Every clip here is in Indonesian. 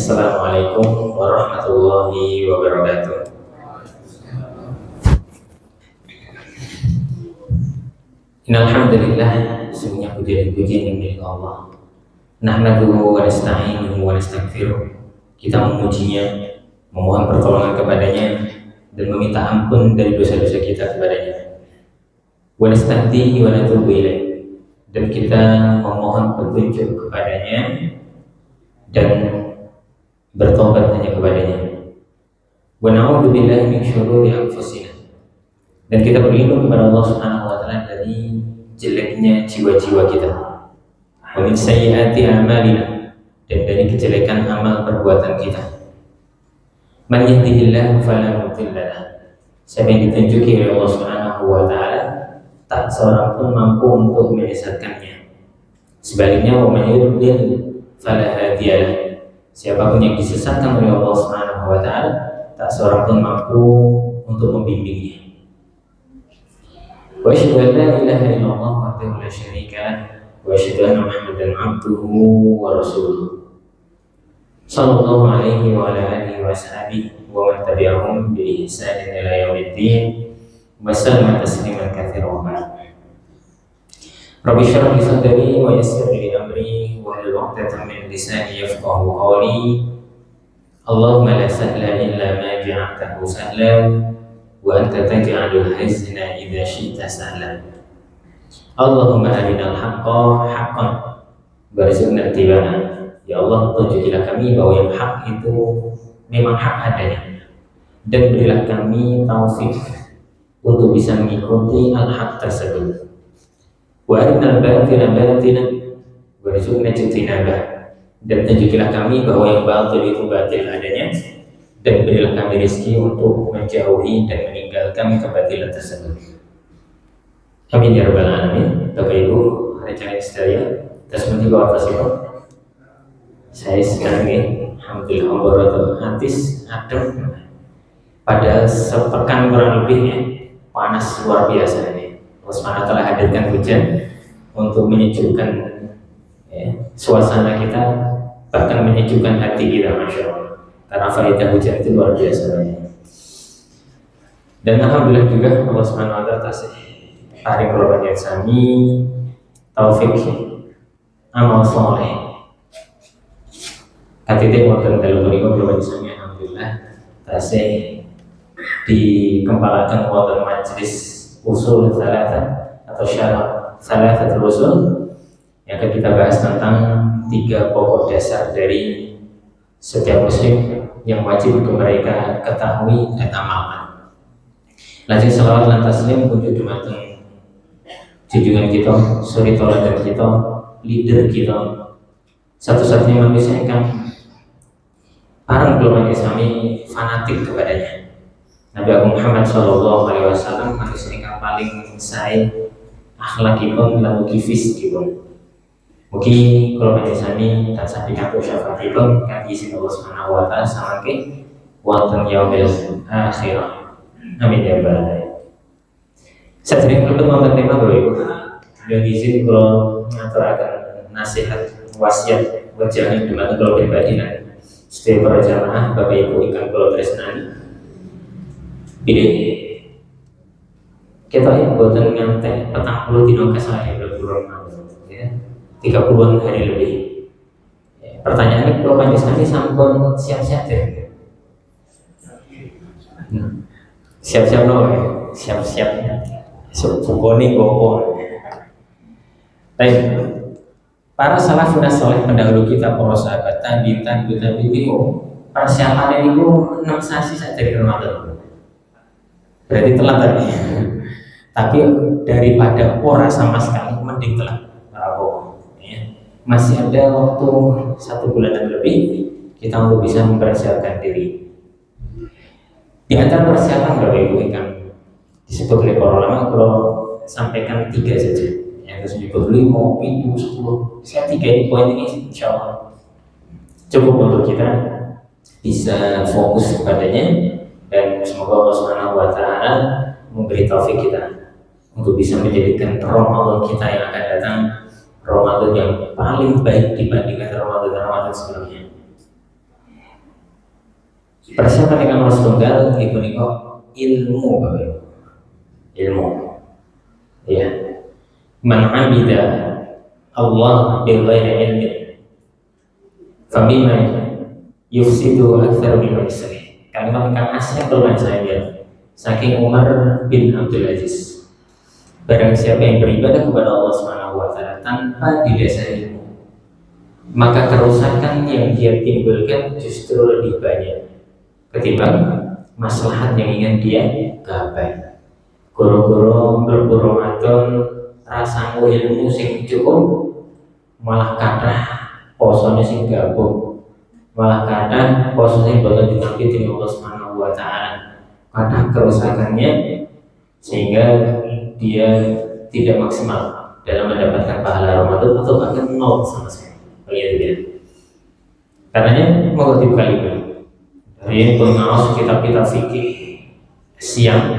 Assalamualaikum warahmatullahi wabarakatuh. Innalhamdulillah, sesungguhnya puji dan pujian yang milik Allah. Nahmaduhu wa nasta'inuhu wa nastaghfiruh. Kita memujinya, memohon pertolongan kepadanya, dan meminta ampun dari dosa-dosa kita kepadanya. Wa nastahdihi wa natubu ilaih. Dan kita memohon petunjuk kepadanya dan bertobat hanya kepadanya. Wa na'udzu billahi min syururi anfusina. Dan kita berlindung kepada Allah Subhanahu wa taala dari jeleknya jiwa-jiwa kita. Wa min sayyiati a'malina, dan dari kejelekan amal perbuatan kita. Man yahdihillahu fala mudilla lahu. Siapa yang ditunjuki oleh Allah Subhanahu wa taala, tak seorang pun mampu untuk menyesatkannya. Sebaliknya, wa man yudlil fala hadiya lahu. Siapapun yang disesatkan oleh Allah Subhanahu wa taala, tak seorang pun mampu untuk membimbingnya. Wa asyhadu an la ilaha illallah wahdahu la syarika lah, wa asyhadu anna Muhammadan abduhu wa rasuluh. Sallallahu alaihi wa ala alihi wa sahbihi wa man tabi'ahum bi ihsanin ila yaumiddin. Wa sallama tasliman katsiran. Rabbi shrah li sadri wa yassir li amri wa hlul 'uqdatam min lisani yafqahu qawli. Allahumma la sahla illa ma ja'altahu sahlan wa anta taj'alul hazna idza syi'ta sahlan. Allahumma arinal haqqa haqqan warzuqna ittiba'ah. Ya Allah, tunjukilah kami bahwa yang hak itu memang hak adanya, dan berilah kami taufik untuk bisa mengikuti al-haq tersebut. Wa arinal batila batilan warzuqna ijtinabah. Dan tunjukilah kami bahwa yang batil itu batil adanya, dan berilah kami rezeki untuk menjauhi dan meninggalkan kebatilan tersebut. Amin ya rabbal alamin. Bapak Ibu, rekan sekalian, tasbih wa saya sekarang ini alhamdulillah ngobrol hadis adem. Pada sepekan kurang lebihnya panas luar biasa ini. Allah SWT telah hadirkan hujan untuk menyejukkan suasana kita, bahkan menyejukkan hati kita, masya Allah. Karena faedah hujan itu luar biasa. Dan alhamdulillah juga Allah SWT kasih tarik keluarga sami taufik amal soleh. Katitik wonten dalu menika kula sami alhamdulillah tasih dikempalaken wonten majelis usul tsalatsa atau syarah tsalatsatul usul yang akan kita bahas tentang 3 pokok dasar dari setiap muslim yang wajib untuk mereka ketahui dan amalkan. Lajeng selawat lan taslim kunjuk dumateng junjungan kita, suri tauladan kita, leader kita, satu-satunya manusia yang parang keluarga Islami fanatik kepadanya, Nabi Agung Muhammad SAW, manusia yang paling saya akhlakipun lan ugi fisikipun. Mugi keluarga Islami tak sampai kantor syafaatipun kaki izin Allah Subhanahu wa taala samangke wonten yaumil akhirah. Amin ya rabbal alamin. Sadèrèng untuk wonten tema Bapak Ibu, yang izin kula ngaturaken nasihat wasiat wajah dumateng kula pribadi lan setiap para jamaah Bapak Ibu ingkang kula tresnani. Pilih kita yang boten ngantek 40 dina kesalahan bulan ya, 30-an hari lebih. Pertanyaannya kalau panjenengan sampun siap-siap deh. Siap-siap loh, siap-siap. Bukoni gopo. Baik. Para salafun saleh pendahulu kita, para sahabat tabi'in itu persiapannya itu 6 sasi saja dari Ramadan. Berarti telat tadi. Tapi daripada ora sama sekali mending telat. Ya. Masih ada waktu 1 bulanan lebih kita untuk bisa mempersiapkan diri. Di antara persiapan Bapak Ibu yang disebut oleh para ulama, kalau sampaikan 3 saja. Yang disebut 5, 7, 10. Saya 3 ini poin ini insya Allah cukup untuk kita bisa fokus kepadanya, dan semoga Allah Subhanahu wa taala memberi taufik kita untuk bisa menjadikan Ramadan kita yang akan datang Ramadan yang paling baik dibandingkan Ramadan sebelumnya. Persiapan ingkang nomor setunggal iku nika ilmu Bapak Ibu. Ilmu. Ya. Man 'abida Allah bi ghairi ilmin famimma yufsidu aktsar mimma yuslih. Kalimat ingkang asli kula saya saking Umar bin Abdul Aziz. Barang siapa yang beribadah kepada Allah Subhanahu wa taala tanpa didasari ilmu, maka kerusakan yang dia timbulkan justru lebih banyak ketimbang maslahat yang ingin dia gapai. Guru-guru mlebu Ramadan rasangu ilmu sing cukup, malah kathah posone sing gabung, malah kathah poso sing boten ditampi dening Allah Subhanahu wa taala. Kathah kerusakannya sehingga dia tidak maksimal dalam mendapatkan pahala Ramadan atau bahkan nol sama sekali. Karenanya mau dibalik dari pengawas kitab-kitab fikih siang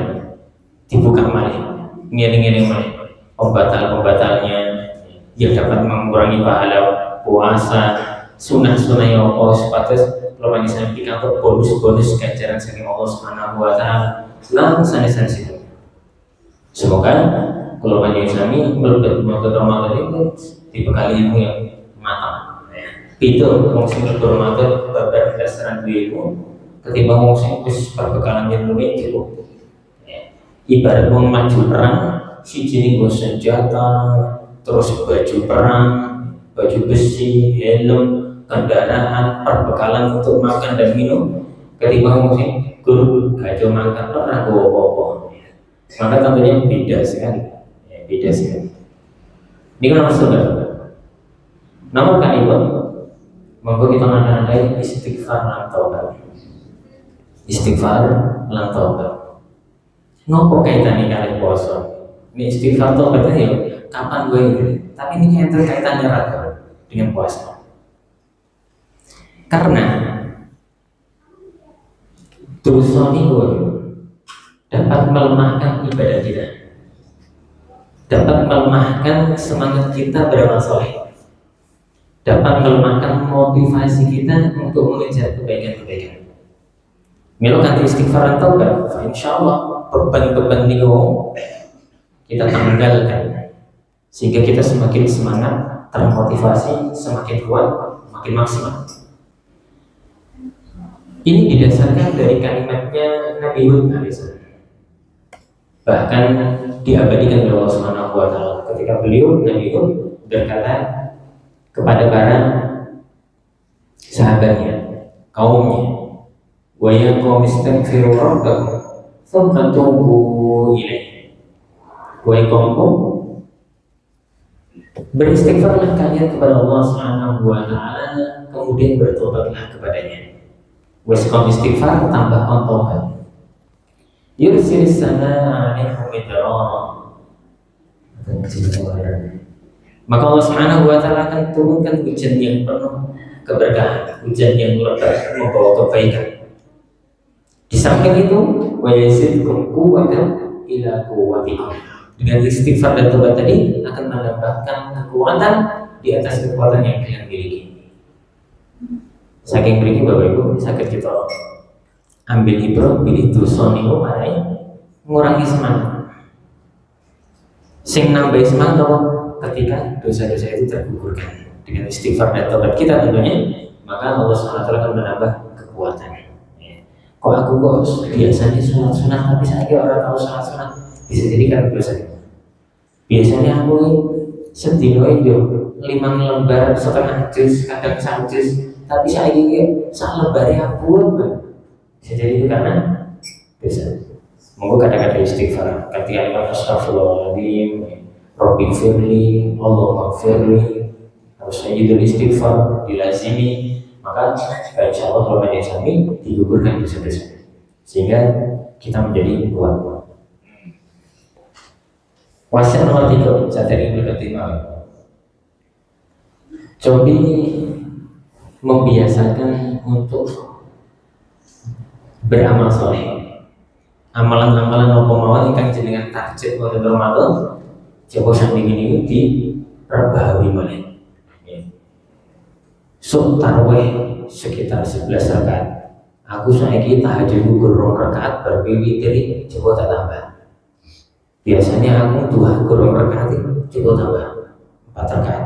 dibuka malah ngiring-ngiring malah pembatal-pembatalnya yang dapat mengurangi pahala puasa, sunah-sunah yang Allah sepatus kalau disampaikan untuk bonus-bonus ganjaran saking Allah Subhanahu wa taala langsung sanes-sanes. Semoga kalau panjang Islami melebihi waktu Ramadan itu dibekali ilmu yang matang. Itu mungkin melebihi Ramadan babar dasar ilmu ketimbang mungkin perbekalan ilmu itu cukup. Ibarat mau maju perang, si jenis bawa senjata, terus baju perang, baju besi, helm, kendaraan, perbekalan untuk makan dan minum. Ketimbang mungkin guru gajah makan orang apa-apa. Maka tentunya beda sekali, beda sekali. Ini kan maksudnya. Namun kan ibu, monggo kita ngandai istighfar lan taubat. Istighfar lan taubat. Nopo kaitannya kalian puasa? Ini istighfar taubat ya kapan gue ini? Tapi ini yang terkaitannya erat dengan puasa. Karena dosa itu dapat melemahkan ibadah kita, dapat melemahkan semangat kita beramal soleh, dapat melemahkan motivasi kita untuk mengejar kebaikan-kebaikan. Milo kanthi istighfar dan taubat, insya Allah beban-beban niku kita tanggalkan, sehingga kita semakin semangat, termotivasi, semakin kuat, makin maksimal. Ini didasarkan dari kalimatnya Nabi Hud alaihissalam. Bahkan diabadikan oleh Allah Subhanahu wa taala ketika beliau Nabi Hud berkata kepada para sahabatnya, kaumnya, wa ya qaumi istaghfiru rabbakum tsumma tubu ilaihi. Wahai kaumku, beristighfarlah kalian kepada Allah Subhanahu wa taala, kemudian bertobatlah kepadanya. Waskam istighfar tambah taubat. Yursilis samaa 'alaihim midrara. Maka Allah Subhanahu wa taala akan turunkan hujan yang penuh keberkahan, hujan yang lebat membawa kebaikan. Di samping itu, wa yazidkum quwwatan ila quwwatikum. Dengan istighfar dan taubat tadi akan menambahkan kekuatan di atas kekuatan yang kalian miliki. Saking mriki Bapak Ibu sakit kita ambil ibrah pilih dosa niku marai ngurangi semangat. Sing nambah semangat ketika dosa-dosa itu tergugurkan dengan istighfar dan taubat kita tentunya, maka Allah SWT akan menambah kekuatan. Kok aku kok biasanya sunat-sunat tapi saya orang tahu sunat-sunat, bisa jadi kan dosa. Biasanya aku sedino itu 5 lembar setengah juz, kadang 1 juz, tapi saya ini sak lembar aku bisa jadi itu karena dosa. Monggo kadang-kadang istighfar, ketika astagfirullahaladzim, Rabbi firli, Allahumma firli, harus sayyidul istighfar dilazimi, maka insya Allah kalau banyak sami digugurkan dosa-dosa sehingga kita menjadi kuat. Wasiat nomor 3 catatan yang kelima, coba membiasakan untuk beramal soleh. Amalan-amalan apa mawon ingkang jenengan tahajud wonten Ramadan, coba sambil ini diperbaharui malih. Tarawih sekitar 11 rakaat Aku saiki tahajud kurang rakaat berwiwitri coba tak tambah. Biasanya aku duha kurang rakaat coba tambah 4 rakaat.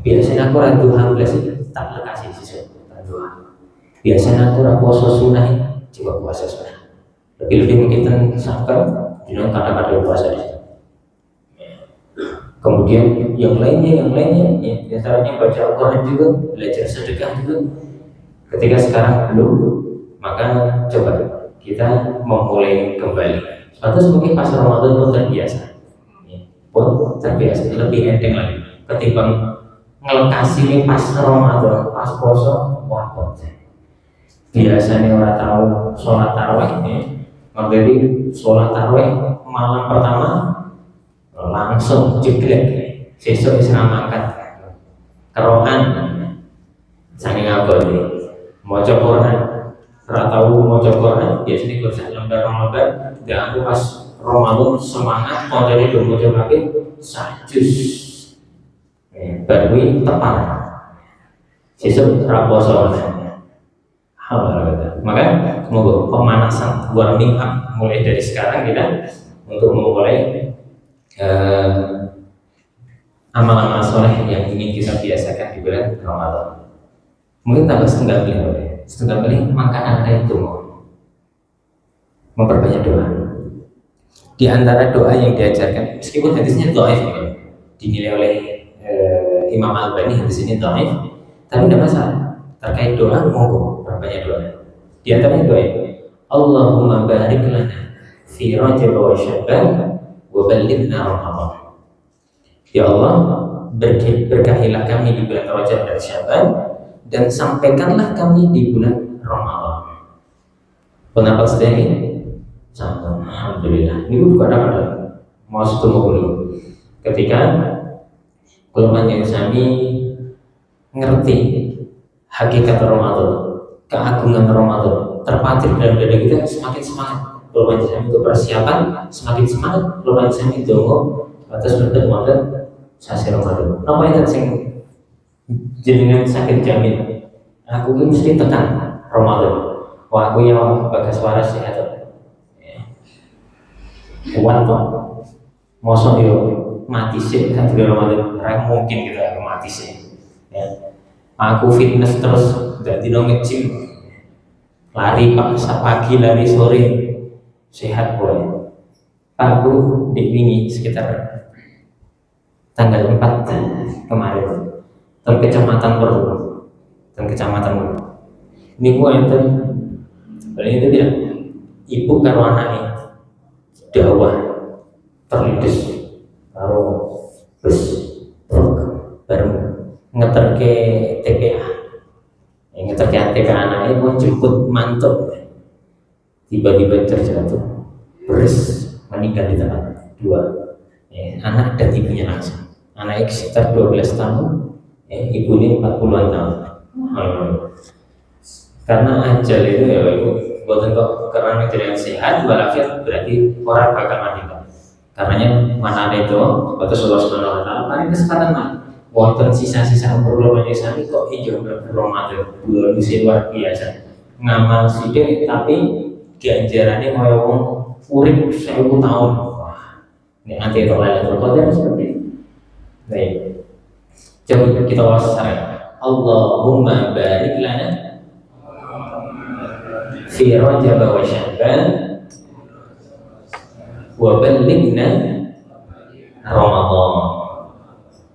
Biasanya aku ra duha belas tak lekasi sisuk duha. Biasanya aku ra puasa sunah coba puasa sunah. Lebih-lebih mungkin sampai dengan kata-kata puasa di situ. Kemudian yang lainnya ya, diantaranya baca Al-Quran juga, belajar sedekah juga. Ketika sekarang belum, maka coba kita memulai kembali. Atau mungkin pas Ramadan pun terbiasa, lebih enteng lagi. Ketimbang ngelekasi pas Ramadan, pas puasa, wah biasanya orang tahu sholat tarawih ya. Jadi sholat tarawih malam pertama langsung jeglek, sesuk Islam angkat kerohan, saking apa nih? Mau Quran, ora tahu mau Quran, biasanya gue lembar-lembar, gak aku pas Ramadan semangat, kontennya udah mau coba sajus, baru tepat, sesuk raposo. Maka semoga pemanasan warming up mulai dari sekarang kita untuk memulai amal-amal soleh yang ingin kita biasakan di bulan Ramadan. Mungkin tambah setengah beli makanan itu memperbanyak doa. Di antara doa yang diajarkan, meskipun hadisnya dhaif dinilai oleh Imam Albani hadis ini dhaif, tapi tidak masalah. Terkait doa monggo perbanyak doa. Di antaranya doa Allahumma barik lana fi Rajab wa Sya'ban wa ballighna Ramadan. Ya Allah, berkahilah kami di bulan Rajab dan Sya'ban dan sampaikanlah kami di bulan Ramadan. Kenapa sedang ini? Alhamdulillah. Ini bukan ada mau setemu dulu. Ketika golongan yang sami ngerti hakikat Ramadan, keagungan Ramadan terpatri dalam dada kita, semakin semangat. Golongan yang sami untuk persiapan, semakin semangat. Golongan yang sami dongo atas Ramadan sasi Ramadan. Apa yang sing jenengan sakit jamin? Aku ini mesti tekan Ramadan. Wah, aku yang bagas waras sehat. Kuat kok. Mosok yo mati sih kan di Ramadan. Ora mungkin kita mati sih. Ya. Aku fitness terus, gak dino nge-gym. Lari pagi, lari sore. Sehat boy. Aku diwingi sekitar tanggal 4 kemarin. Teng kecamatan Perlu. Ini gua itu tidak ibu karo anaknya dakwah terlindes karo bus baru ngeterke TPA anaknya mau jemput mantuk, tiba-tiba terjatuh beres meninggal di tempat. 2 anak dan ibunya langsung. Anaknya sekitar 12 tahun, ibunya 40-an tahun. Karena ajal itu ya ibu buatan kok karena tidak sehat walafiat berarti orang bakal mati. Karenanya mana itu batas Allah Subhanahu wa taala paling kesempatan mah wonten sisa-sisa perlu sami kok hijau Ramadan bulan itu luar biasa. Ngamal sithik tapi ganjarannya kaya wong urip 1000 tahun. Wah, ini anti Lailatul Qadar seperti ini. Baik. Coba kita wassalam. Allahumma barik lana fi Rajab wa Sya'ban wa ballighna Ramadan.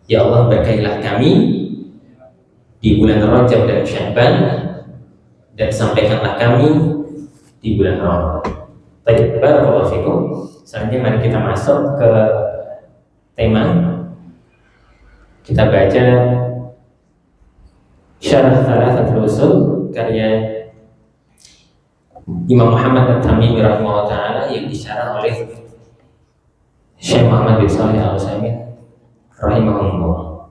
Ya Allah, berkahilah kami di bulan Rajab dan Sya'ban dan sampaikanlah kami di bulan Ramadan. Baik, barakallahu fikum. Selanjutnya mari kita masuk ke tema. Kita baca Syarah Thalathatul Usul karya Imam Muhammad At-Tamimi rahimahullah ta'ala yang disyarah oleh Syekh Muhammad bin Shalih Al-Utsaimin rahimahullah.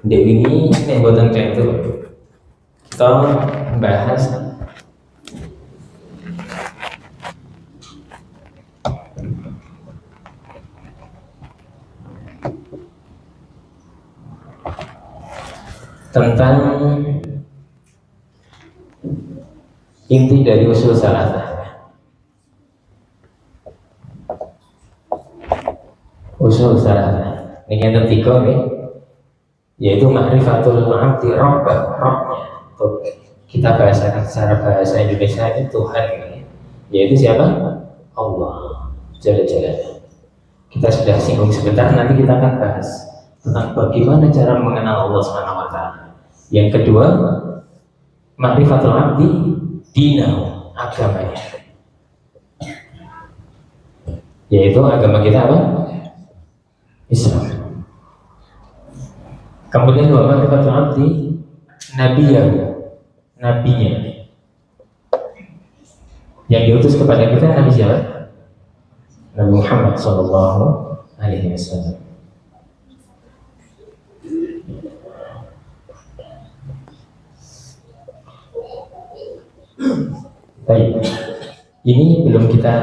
Dek ini buatan kayak itu kita bahas tentang inti dari usul salatah. Usul salatah ini yang ketiga nih, yaitu ma'rifatul abdi rabbah, rabbnya. Kita bahasakan secara bahasa Indonesia ini Tuhan ini, yaitu siapa? Allah Jalla Jalla. Kita sudah singgung sebentar, nanti kita akan bahas tentang bagaimana cara mengenal Allah Subhanahu wa taala. Yang kedua, ma'rifatul abdi dinahu, agamanya. Yaitu agama kita apa? Islam. Kemudian wa ma'rifatul abdi nabiyahu, nabinya. Yang diutus kepada kita Nabi siapa? Nabi Muhammad sallallahu alaihi wasallam. Baik. Ini belum kita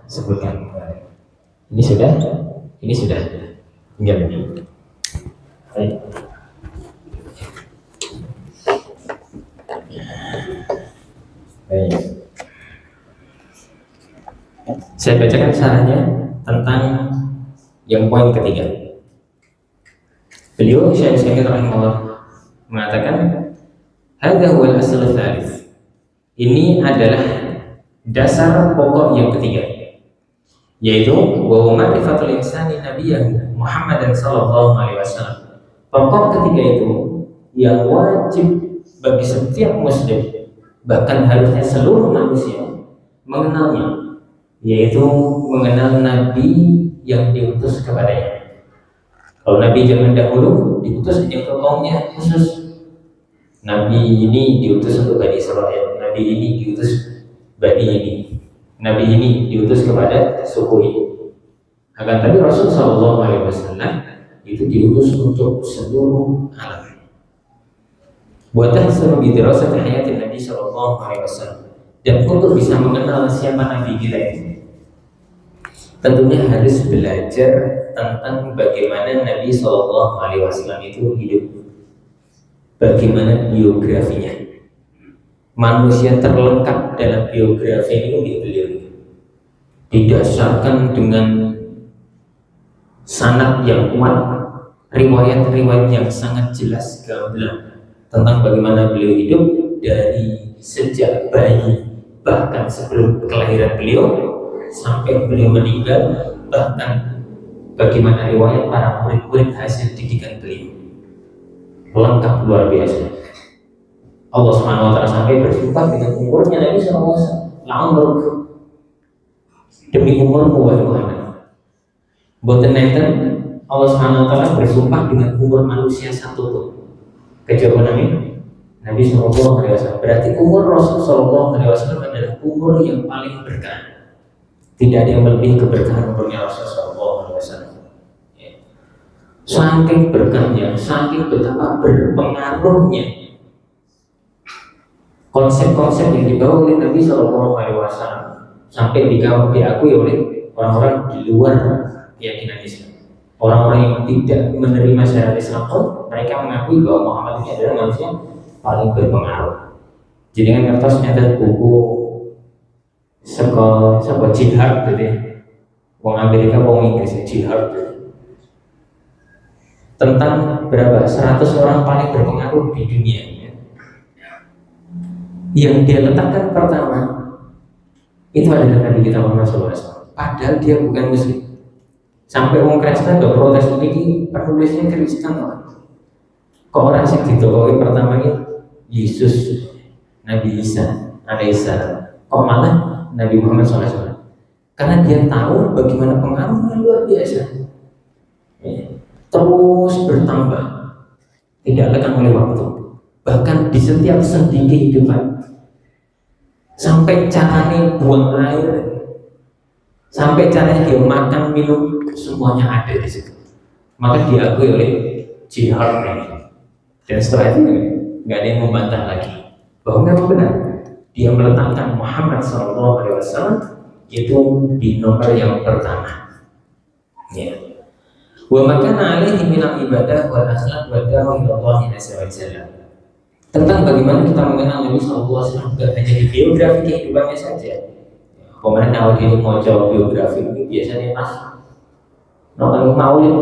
sebutkan. Ini sudah. Tinggal ini. Baik. Baik. Saya bacakan sarannya tentang yang poin ketiga. Beliau Syekh Utsaimin rahimahullah mengatakan, "Hadza huwal asl tsalits." Ini adalah dasar pokok yang ketiga, yaitu wa ma'rifatul insani nabiyyan Muhammadan sallallahu alaihi wasallam. Pokok ketiga itu yang wajib bagi setiap muslim, bahkan harusnya seluruh manusia mengenalnya, yaitu mengenal Nabi yang diutus kepadanya. Kalau Nabi zaman dahulu diutus hanya untuk kaumnya khusus. Nabi ini diutus untuk Bani Israil, Nabi ini diutus Bani ini, Nabi ini diutus kepada suku ini. Akan tapi Rasul Sallallahu Alaihi Wasallam itu diutus untuk seluruh alam. Buatlah seluruh dirasat hayatin Nabi Sallallahu Alaihi Wasallam, dan untuk bisa mengenal siapa Nabi kita ini, tentunya harus belajar tentang bagaimana Nabi Sallallahu Alaihi Wasallam itu hidup, bagaimana biografinya. Manusia terlengkap dalam biografi ini beliau, didasarkan dengan sanad yang kuat, riwayat-riwayat yang sangat jelas gamblang tentang bagaimana beliau hidup dari sejak bayi, bahkan sebelum kelahiran beliau sampai beliau meninggal, bahkan bagaimana riwayat para murid-murid hasil didikan beliau. Lengkap luar biasa. Allah Subhanahu wa taala sampai bersumpah dengan umurnya Nabi sallallahu alaihi wasallam, "La'amruk," demi umurmu wahai Muhammad. Boten nenten Allah Subhanahu wa taala bersumpah dengan umur manusia satu pun kecuali Nabi sallallahu alaihi wasallam. Berarti umur Rasul sallallahu alaihi wasallam adalah umur yang paling berkah. Tidak ada yang lebih keberkahan umurnya Rasul sallallahu alaihi wasallam. Saking berkahnya, saking betapa berpengaruhnya konsep-konsep yang dibawa oleh Nabi Shallallahu Alaihi Wasallam sampai diakui oleh orang-orang di luar keyakinan Islam. Orang-orang yang tidak menerima syariat Islam pun mereka mengakui bahwa Muhammad ini adalah manusia paling berpengaruh. Jadi kan kertasnya ada buku sekolah jihad gitu ya, orang Amerika, orang Inggris jihad gitu. Tentang berapa 100 orang paling berpengaruh di dunia. Yang dia letakkan pertama itu adalah Nabi kita Muhammad SAW. Padahal dia bukan muslim. Sampai orang Kristen gak protes ini penulisnya Kristen. Kok orang sih ditolongin pertamanya Yesus, Nabi Isa alaihissalam. Kok malah Nabi Muhammad SAW? Karena dia tahu bagaimana pengaruhnya luar biasa. Terus bertambah, tidak lekang oleh waktu. Bahkan di setiap sendi kehidupan, sampai caranya buang air, sampai caranya dia makan minum, semuanya ada di situ. Maka diakui oleh jihad ini. Dan setelah itu nggak ada yang membantah lagi bahwa memang benar dia meletakkan Muhammad SAW itu di nomor yang pertama. Ya. Wa makana alaihi minal ibadah wal akhlaq wa da'wa ila Allah azza wa jalla. tentang bagaimana kita mengenal Nabi SAW, bukan hanya di biografi kehidupannya saja. Kemarin awal ini mau jawab biografi ini biasanya pas nonton maulid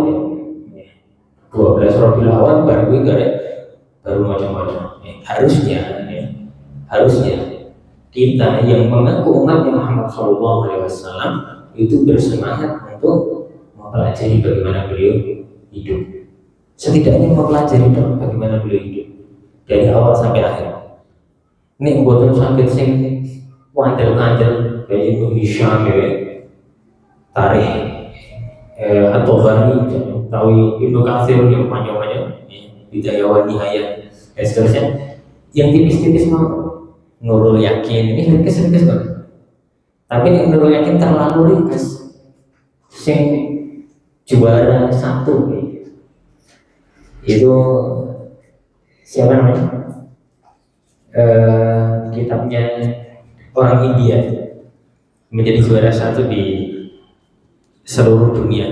12 Rabiul Awal baru macam-macam. Harusnya kita yang mengaku umatnya Muhammad SAW itu bersemangat untuk mempelajari bagaimana beliau hidup. Setidaknya mempelajari bagaimana beliau hidup dari awal sampai akhir. Ini buatan sakit sing wandel-wandel kayak Ibnu Hisham ya, tarikh atau Bani, tahu Ibnu Katsir yang panjang-panjang, Bidayah wa Nihayah, dan seterusnya. Yang tipis-tipis mau Nurul Yakin ini ringkes banget. Tapi yang Nurul Yakin terlalu ringkes, sing juara 1 itu siapa namanya? Kitabnya orang India menjadi juara 1 di seluruh dunia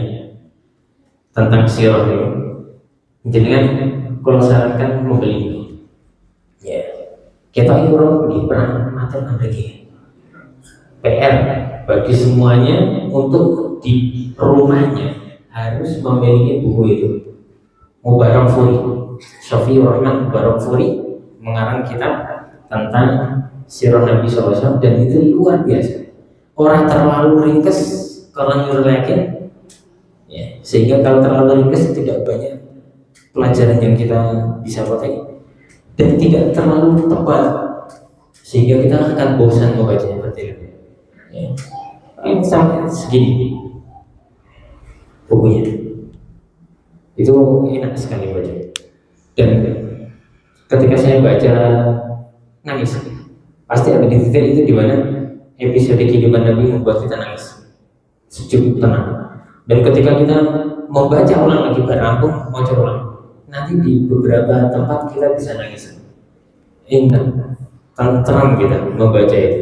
tentang sirah ini. Jadi kan kalau sarankan membeli ini, ya kita ingin di perang atau lagi PR bagi semuanya untuk di rumahnya harus memiliki buku itu. Mubarak Furi, Syafiur Rahman Mubarak Furi mengarang kitab tentang sirah Nabi SAW, dan itu luar biasa. Orang terlalu ringkes kalau nyuruh yakin, ya, sehingga kalau terlalu ringkes tidak banyak pelajaran yang kita bisa petik, dan tidak terlalu tebal sehingga kita akan bosan membacanya seperti itu. Ya. Ini sampai segini bukunya. Itu enak sekali baca, dan ketika saya baca nangis. Pasti ada di titik itu di mana episode kehidupan Nabi membuat kita nangis, sejuk, tenang. Dan ketika kita membaca ulang lagi berampung, mau coba ulang, nanti di beberapa tempat kita bisa nangis. Ingat, tenang kita membaca itu.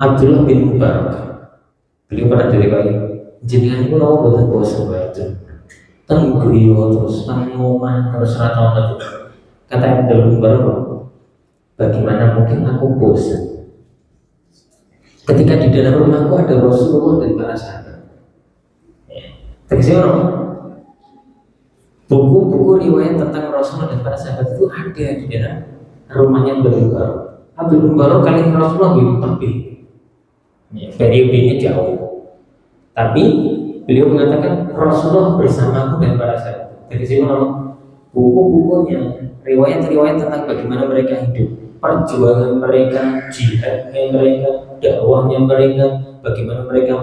Abdullah bin Mubarak, beliau pernah dikali jenengan itu mau buatan bosan baca. Tenggriyo terus, ngomah terus rata itu. Kata Abdullah bin Mubarak, bagaimana mungkin aku bosan ketika di dalam rumahku ada Rasulullah dan para sahabat. Tegasnya buku-buku riwayat tentang Rasulullah dan para sahabat itu ada di dalam rumahnya Abdullah bin Mubarak. Abdullah bin Mubarak kali ini Rasulullah lebih lebih, periodenya jauh, tapi beliau mengatakan Rasulullah bersamaku dan para sahabat. Tegasnya buku-bukunya, riwayat-riwayat tentang bagaimana mereka hidup, perjuangan mereka, jihadnya mereka, dakwahnya mereka, bagaimana mereka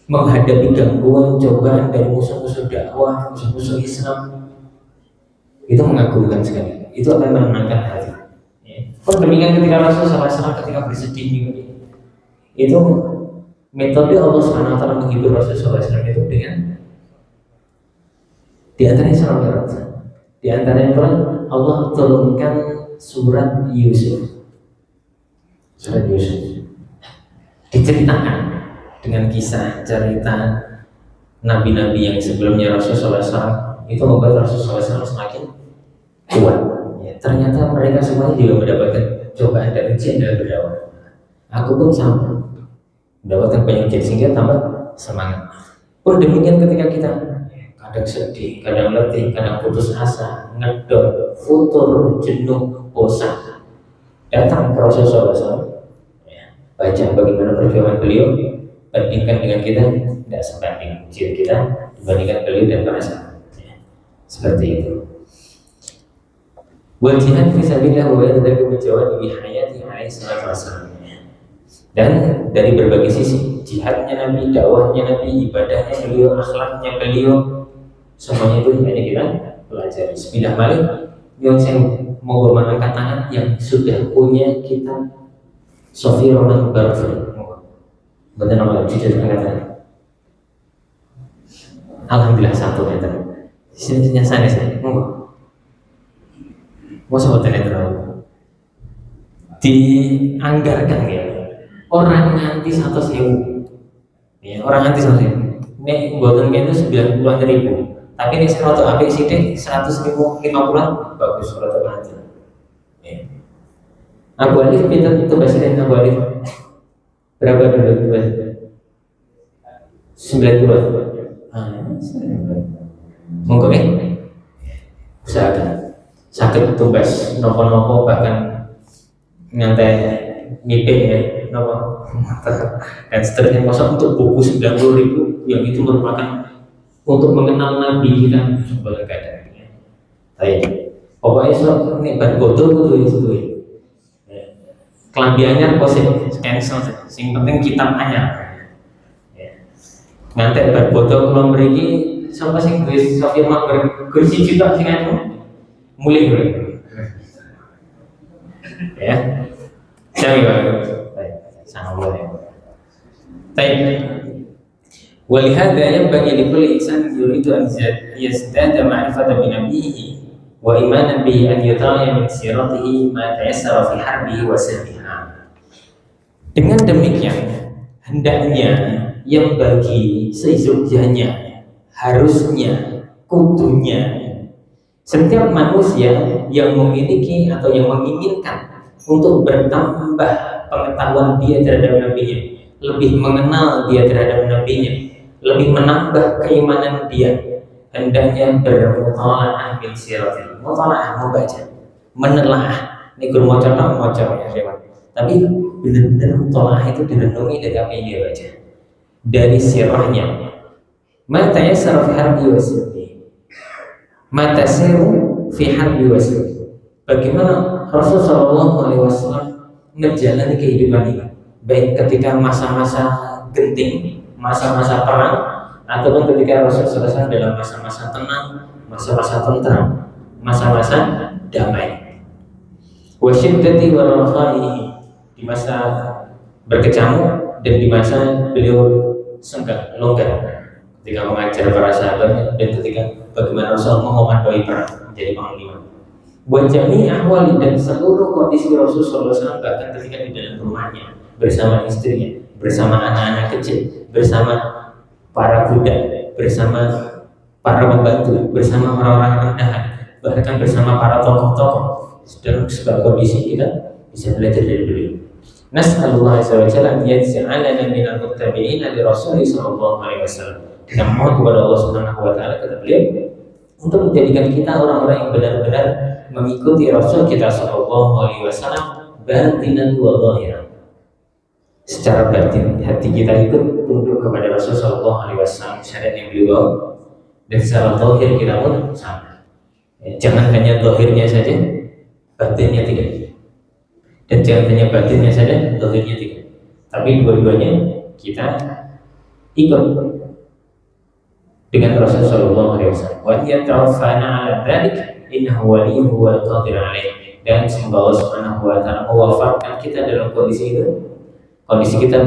menghadapi gangguan, cobaan dari musuh-musuh dakwah, musuh-musuh Islam, itu mengagumkan sekali. Itu akan menenangkan hati. Pun demikian ketika Rasulullah SAW ketika bersedih itu metode Allah SWT menghibur Rasulullah SAW itu dengan di antaranya surat, di antaranya Allah turunkan surat Yusuf. Surat Yusuf diceritakan dengan kisah cerita nabi-nabi yang sebelumnya Rasulullah SAW, itu membuat Rasulullah SAW semakin kuat. Ya, ternyata mereka semuanya juga mendapatkan cobaan dan ujian dalam berdakwah. Aku pun sama, mendapatkan banyak ujian sehingga tambah semangat. Pun demikian ketika kita kadang sedih, kadang letih, kadang putus asa, ngedon, futur, jenuh, bosan, datang ke Rasulullah SAW, baca bagaimana perjuangan beliau, bandingkan dengan kita, tidak sebanding ujian kita dibandingkan beliau dan para sahabat. Seperti itu. Wal jihad fi sabilillah wa yadzaku bi jawadi hayati alaihi salatu wasallam. Dan dari berbagai sisi, jihadnya Nabi, dakwahnya Nabi, ibadahnya beliau, akhlaknya beliau, semuanya itu hanya kita pelajari. Sepidah balik yang saya mau mengangkat tangan yang sudah punya kita Syafiur Rahman Mubarak Furi. Betul nama jujur angkatan. Alhamdulillah 1 meter. Sini sana sih. Mau sebutan terlalu dianggarkan ya. Orang nganti 100.000. Ya, orang nganti 100.000. Nek buatan itu 90-an ribu. Tapi ini seroto apik sidik 150-an bagus seroto aja. Ya. Abu Alif pintar itu bahasa Abu Alif. Berapa dulu itu bahasa? 90. Monggo usahakan sakit tumbas nopo-nopo bahkan nyantai ngipik ya nopo dan seterusnya. Masa untuk buku 90.000 yang itu merupakan untuk mengenal Nabi kita sebagai keadaannya. Tapi pokoknya so ini berbodoh itu ya. Kelambiannya positif cancel. Yang penting kitab anyar. Ngantek berbodoh kalau beri siapa sih Gus Sofia mak kursi juga sih kan mulai ya saya sama boleh tapi walihada yang bagi dikul insan yuridu an yazdada ma'rifatan bi nabiyhi wa imanan bihi an yutaya min siratihi ma tayassara fi harbihi wa sirriha. Dengan demikian hendaknya yang bagi sesudahnya harusnya kudunya setiap manusia yang memiliki atau yang menginginkan untuk bertambah pengetahuan dia terhadap nabinya, lebih mengenal dia terhadap nabinya, lebih menambah keimanan dia, hendaknya bermutalaah min siratil. Mutalaah membaca, menelaah. Ini guru mau ya lewat. Tapi benar-benar mutalaah itu direnungi dari apa yang dia baca. Dari sirahnya mata yassara fi harbi wasirri mata siru fi harbi wasirri. Bagaimana Rasulullah SAW menjalani kehidupan ini, baik ketika masa-masa genting, masa-masa perang, ataupun ketika Rasulullah SAW dalam masa-masa tenang, masa-masa tentram, masa-masa damai. Wasyiddati wa rakhaihi, di masa berkecamuk dan di masa beliau senggang, longgar ketika mengajar para sahabatnya dan ketika bagaimana Rasul mengomadoi perang menjadi panglima. Buat jami ahwali dan seluruh kondisi Rasulullah SAW, bahkan ketika di dalam rumahnya bersama istrinya, bersama anak-anak kecil, bersama para budak, bersama para pembantu, bersama orang-orang rendahan, bahkan bersama para tokoh-tokoh. Dalam sebuah kondisi kita bisa belajar dari beliau. Nas'alullah azza wa jalla an yaj'alana minal muttabi'ina li Rasulih sallallahu alaihi wasallam. Kita mohon kepada Allah Subhanahu wa taala, kata beliau, untuk menjadikan kita orang-orang yang benar-benar mengikuti Rasul kita sallallahu alaihi wasallam batinan wa zahiran. Secara batin hati kita ikut tunduk kepada Rasul sallallahu alaihi wasallam, syariat yang beliau bawa, dan secara zahir kita pun sama. Jangan hanya zahirnya saja, batinnya tidak. Dan jangan hanya batinnya saja, zahirnya tidak. Tapi dua-duanya kita ikut dengan Rasul sallallahu alaihi wasallam. Wa yatawaffana 'ala dzalik innahu waliyyuhu wal qadir 'alaih. Dan semoga Allah Subhanahu wa taala mewafatkan kita dalam kondisi itu. Kondisi kita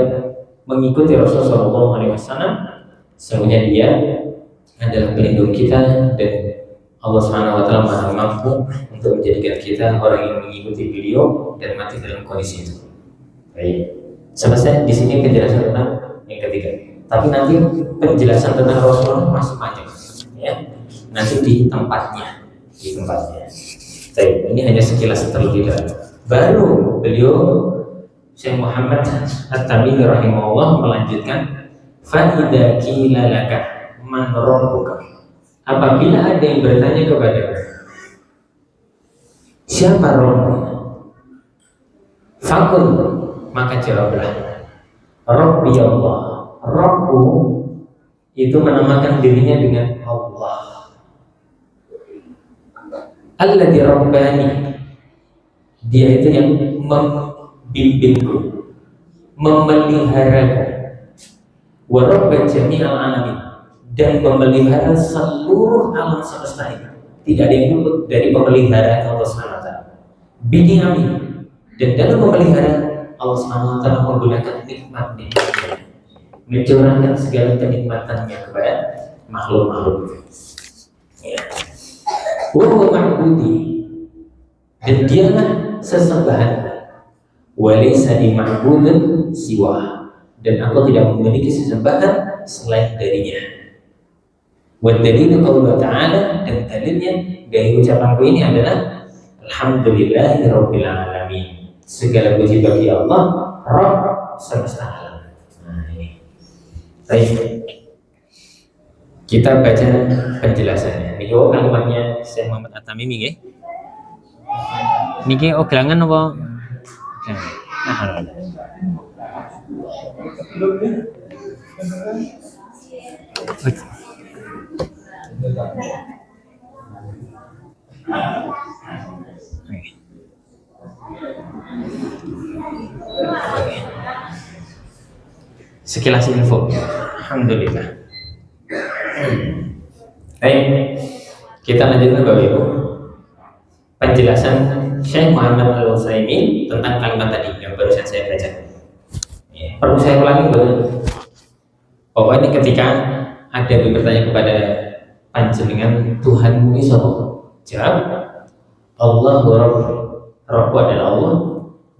mengikuti Rasul sallallahu alaihi wasallam, sesungguhnya dia adalah pelindung kita dan Allah Subhanahu wa taala Maha mampu untuk menjadikan kita orang yang mengikuti beliau dan mati dalam kondisi itu. Baik. Selesai di sini penjelasan tentang yang ketiga. Tapi nanti penjelasan tentang Rasulullah masih panjang, ya. Nanti di tempatnya. Baik, ini hanya sekilas terlebih dahulu. Baru beliau Syekh Muhammad At-Tamimi rahimahullah melanjutkan, fa idza qila laka man rabbuka. Apabila ada yang bertanya kepada siapa Rabbmu, fakul, maka jawablah Rabbi Allah. Rabbu itu menamakan dirinya dengan Allah. Alladzi rabbani, dia itu yang membimbingku, memeliharaku. Wa rabba jami'al alamin, dan memelihara seluruh alam semesta ini. Tidak ada yang luput dari pemeliharaan Allah SWT. Bini'ami, dan dalam memelihara Allah SWT menggunakan nikmat-nikmatnya, mencurahkan segala kenikmatannya kepada makhluk-makhluk. Ya. Wa ma'budi, dan dialah sesembahan. Wa laysa li ma'budin siwa, dan aku tidak memiliki sesembahan selain darinya. Wa dalilu qaulullah ta'ala, dan dalilnya dari ucapanku ini adalah alhamdulillahirabbil alamin. Segala puji bagi Allah, Rabb semesta alam. Nah, ini. Baik. Kita baca penjelasannya. Niki kalimatnya Syekh Muhammad At-Tamimi nggih. Niki gelangan apa? Nah. Sekilas info. Alhamdulillah. Baik, kita lanjutkan Bapak Ibu. Penjelasan Syekh Muhammad Al-Utsaimin tentang kalimat tadi yang barusan saya baca. Perlu saya ulangi betul. Bahwa ini ketika ada yang bertanya kepada panjenengan, Tuhanmu ini siapa? Jawab, Allah Rabb adalah Allah,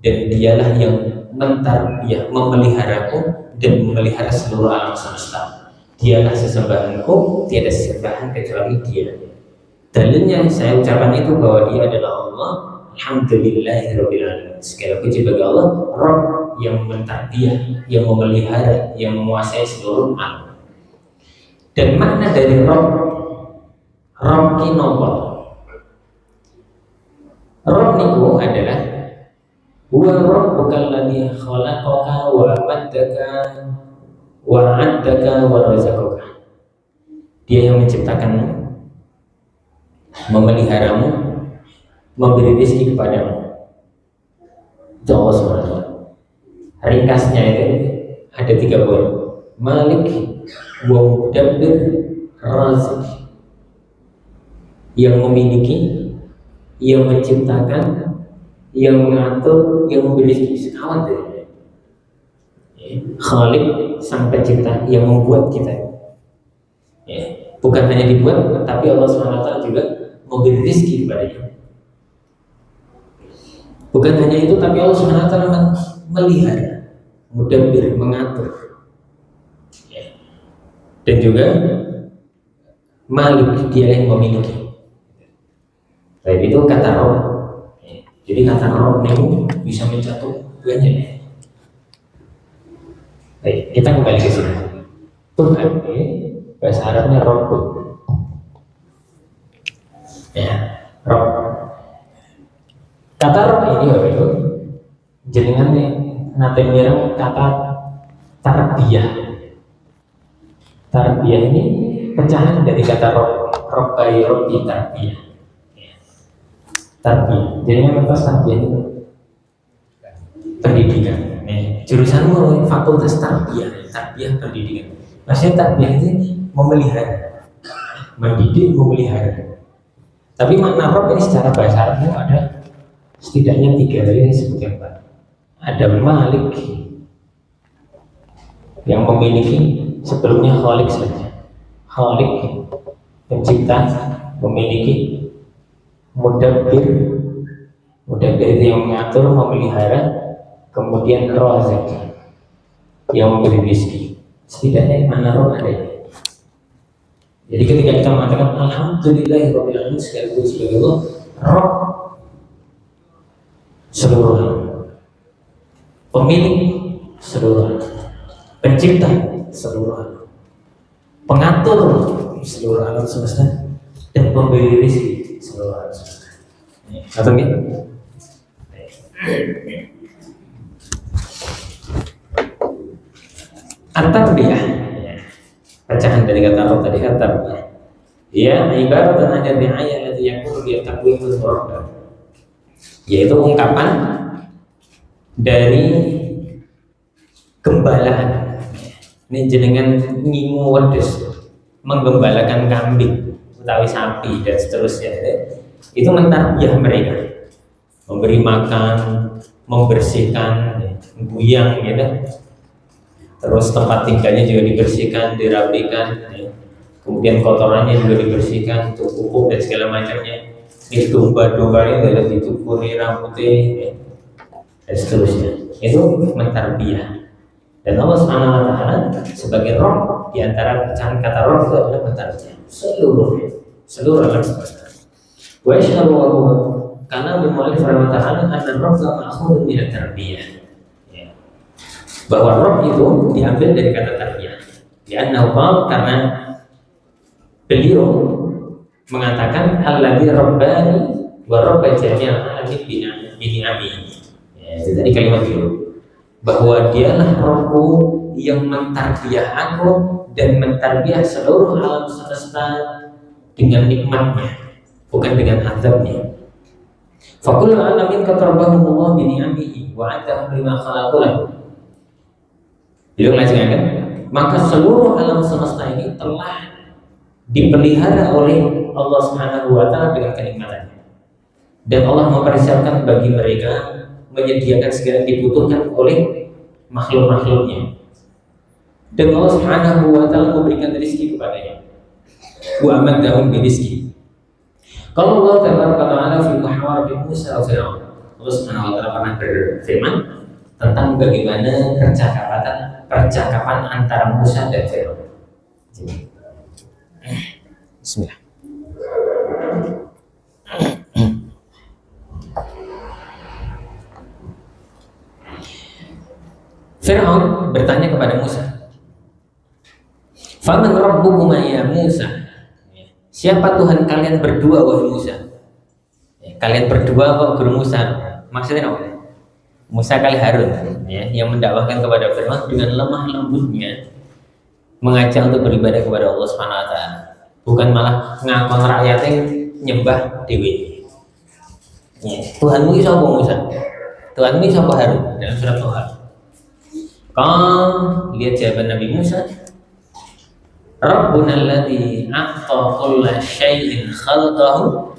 dan dialah yang mentarbiyah, memeliharaku dan memelihara seluruh alam semesta. Dialah sesembahanku, tiada sesembahan kecuali Dia. Dalilnya saya ucapkan itu bahwa Dia adalah Allah. Alhamdulillahirabbil alamin. Segala puji bagi Allah, Rabb yang mentarbiyah, yang memelihara, yang menguasai seluruh alam. Dan makna dari Rabb ki napa? Rabb niku adalah huwa rabbukal ladzi khalaqaka wa amaddaka wa 'addaka wa razaqaka. Dia yang menciptakanmu, memeliharamu, memberi rezeki kepadamu. Itu Allah SWT. Ringkasnya itu ada 3 poin. Malik wa mudabbir razik. Yang memiliki, yang menciptakan, yang mengatur, yang memberi rezeki. Sekawan dari Khalik, sang pencipta yang membuat kita. Bukan hanya dibuat, tapi Allah SWT juga memberi rezeki kepadanya. Bukan hanya itu, tapi Allah SWT melihara, mudabbir, mengatur. Dan juga Malik, dia yang memiliki. Baik, itu kata Rabb. Jadi kata Rabb ini bisa mencakup banyak. Baik, kita kembali ke sini. Tuhan ini bahasa Arabnya Rabb. Ya, Rabb. Kata Rabb ini Bapak Ibu, jenengan nih nate mireng kata tarbiyah. Tarbiyah ini pecahan dari kata Rabbi tarbiyah. Tarbiyah. Jenengan ngertos tarbiyah itu pendidikan. Jurusanmu fakultas tarbiyah pendidikan. Maksudnya tarbiyah itu memelihara, mendidik, memelihara. Tapi makna Rabb ini secara bahasa Arabnya ada setidaknya 3 ini disebutkan Pak. Ada Malik yang memiliki, sebelumnya Khalik saja. Khalik pencipta, memiliki. Mudabbir itu yang mengatur, memelihara. Kemudian Razik yang memberi rezeki. Setidaknya makna Rabb ada. Jadi ketika kita mengatakan alhamdulillahirabbil alamin, segala puji bagi Allah, Rabb seluruh alam, pemilik seluruh alam, pencipta seluruh alam, pengatur seluruh alam semesta, dan pemberi rezeki seluruh alam semesta. Atau gitu? At-tarbiyah, pecahan dari kata Rabb tadi, at-tarbiyah. Ya, ibaratnya ada riayah allati yakunu bi taqwimul murabbah. Yaitu ungkapan dari gembalaan. Ini jenengan ngingu wedhus, menggembalakan kambing, utawi sapi dan seterusnya. Itu mentarbiyah mereka. Memberi makan, membersihkan, buyang gitu. Terus tempat tinggalnya juga dibersihkan, dirapikan, kemudian kotorannya juga dibersihkan, untuk pupuk dan segala macamnya. Ini domba-dombanya adalah dicukuri rambutnya, dan seterusnya. Itu mentarbiyah. Dan Allah SWT sebagai Rabb, di antara pecahan kata Rabb itu adalah mentarbiyah seluruh alam semesta. Wa yashhadu karena bermualif rahimahullah ta'ala anna Rabb ma'khudun min at-tarbiyah. Bahwa Rabb itu diambil dari kata tarbiyah. Karena beliau mengatakan alladzi rabbani wa rabba jami'al alamin bi ni'amihi. Itu tadi kalimat itu, bahwa dialah Rabbku yang mentarbiyah aku dan mentarbiyah seluruh alam semesta dengan nikmatnya, bukan dengan azabnya. Faqul alamin katarabahumullah bi ni'amihi wa antahum lima khalaqalahu. Beliau melanjutkan, maka seluruh alam semesta ini telah dipelihara oleh Allah Subhanahu wa taala dengan kenikmatannya. Dan Allah mempersiapkan bagi mereka, menyediakan segala yang dibutuhkan oleh makhluk-makhluknya. Dan Allah Subhanahu wa taala memberikan rezeki kepadanya. Wa amadahum bi rizqi. Kalau Allah Ta'ala fi muhawara bi Musa wa Fir'aun, Allah Subhanahu wa taala pernah berfirman tentang bagaimana percakapan antara Musa dan Fir'aun. Bismillah. Fir'aun bertanya kepada Musa, "Faman rabbukuma ya Musa?" Siapa Tuhan kalian berdua wahai Musa? Kalian berdua kok guru Musa? Maksudnya apa? Musa kali Harun, yang mendakwahkan kepada Fir'aun dengan lemah lembutnya, mengajak untuk beribadah kepada Allah Subhanahu wa taala, bukan malah ngakon rakyatnya nyembah dewi. Tuhanmu itu apa Musa? Tuhanmu itu apa Harun? Dalam surat Thaha. Kau lihat jawaban Nabi Musa, Rabbuna alladzi a'ta kulla syai'in khalaqahu